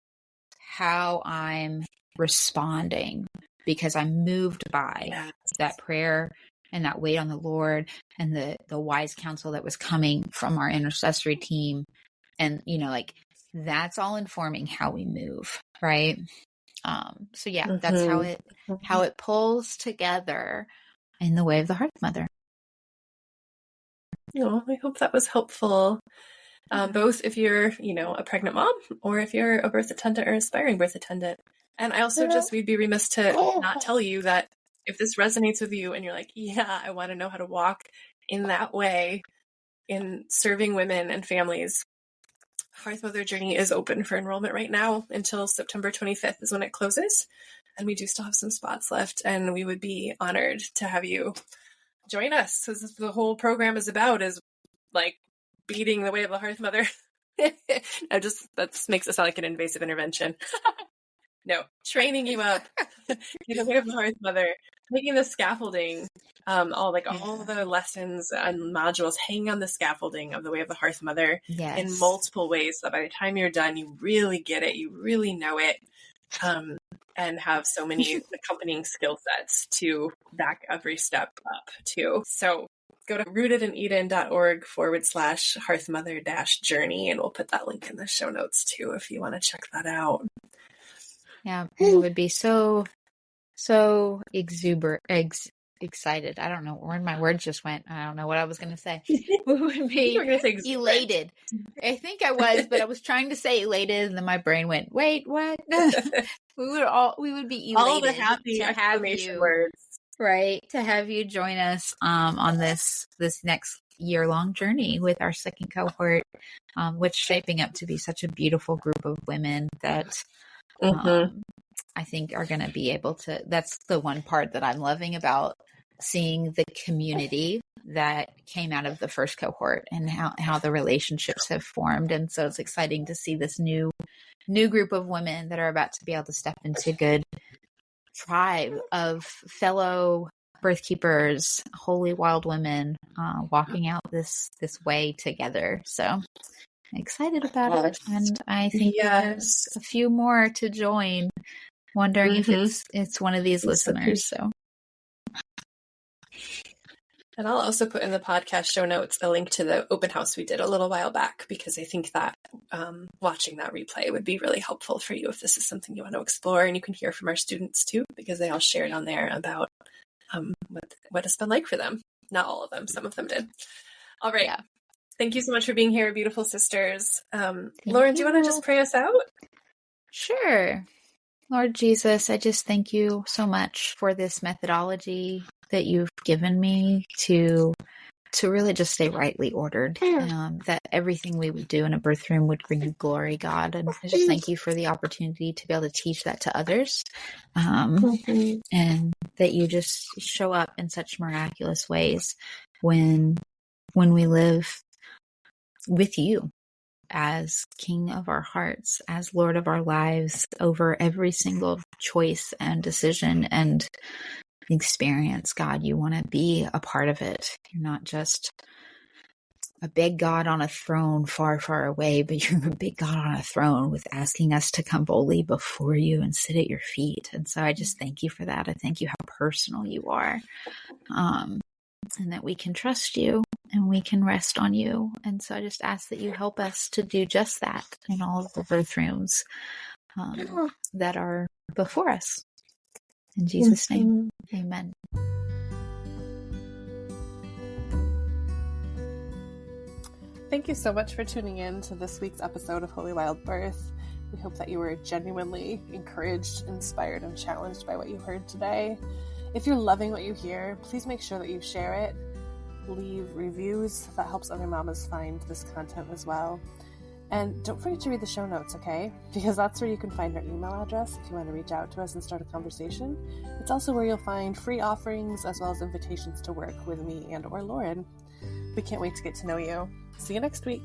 how I'm responding, because I'm moved by that prayer and that wait on the Lord and the wise counsel that was coming from our intercessory team. And, that's all informing how we move. Right. That's how it pulls together in the way of the Hearthmother. I hope that was helpful. Both if you're, a pregnant mom, or if you're a birth attendant or aspiring birth attendant. And I also we'd be remiss to not tell you that if this resonates with you and you're like, I want to know how to walk in that way in serving women and families, Hearthmother Journey is open for enrollment right now until September 25th is when it closes. And we do still have some spots left, and we would be honored to have you join us. Because the whole program is about is like beating the way of the Hearthmother. That makes it sound like an invasive intervention. No, training you up in the way of the Hearthmother, making the scaffolding, all the lessons and modules hanging on the scaffolding of the way of the Hearthmother in multiple ways. So by the time you're done, you really get it, you really know it, and have so many accompanying skill sets to back every step up too. So go to rootedandeden.org/Hearthmother-journey, and we'll put that link in the show notes too if you want to check that out. Yeah, it would be so exuberant, excited. I don't know where my words just went. I don't know what I was going to say. We would You be were going to say exuberant. elated. I think I was, but I was trying to say elated, and then my brain went, "Wait, what?" We would be elated All the happy to have exclamation you, words. right? To have you join us on this next year-long journey with our second cohort, which is shaping up to be such a beautiful group of women that I think are going to be able to. That's the one part that I'm loving about seeing the community that came out of the first cohort and how the relationships have formed. And so it's exciting to see this new group of women that are about to be able to step into good tribe of fellow birthkeepers, holy wild women, walking out this way together. So I'm excited about it. And I think there's a few more to join. Wondering if it's one of these listeners. So, and I'll also put in the podcast show notes a link to the open house we did a little while back, because I think that watching that replay would be really helpful for you if this is something you want to explore. And you can hear from our students too, because they all shared on there about what it's been like for them. Not all of them, some of them did. All right. Yeah. Thank you so much for being here, beautiful sisters. Lauren, do you want to just pray us out? Sure. Lord Jesus, I just thank you so much for this methodology that you've given me to really just stay rightly ordered, that everything we would do in a birth room would bring you glory, God. And I just thank you for the opportunity to be able to teach that to others, and that you just show up in such miraculous ways when we live with you as King of our hearts, as Lord of our lives, over every single choice and decision and experience. God, you want to be a part of it. You're not just a big God on a throne far, far away, but you're a big God on a throne with asking us to come boldly before you and sit at your feet. And so I just thank you for that. I thank you how personal you are, and that we can trust you and we can rest on you. And so I just ask that you help us to do just that in all of the birth rooms that are before us. In Jesus' name, amen. Thank you so much for tuning in to this week's episode of Holy Wild Birth. We hope that you were genuinely encouraged, inspired, and challenged by what you heard today. If you're loving what you hear, please make sure that you share it. Leave reviews. That helps other mamas find this content as well. And don't forget to read the show notes, okay? Because that's where you can find our email address if you want to reach out to us and start a conversation. It's also where you'll find free offerings as well as invitations to work with me and or Lauren. We can't wait to get to know you. See you next week.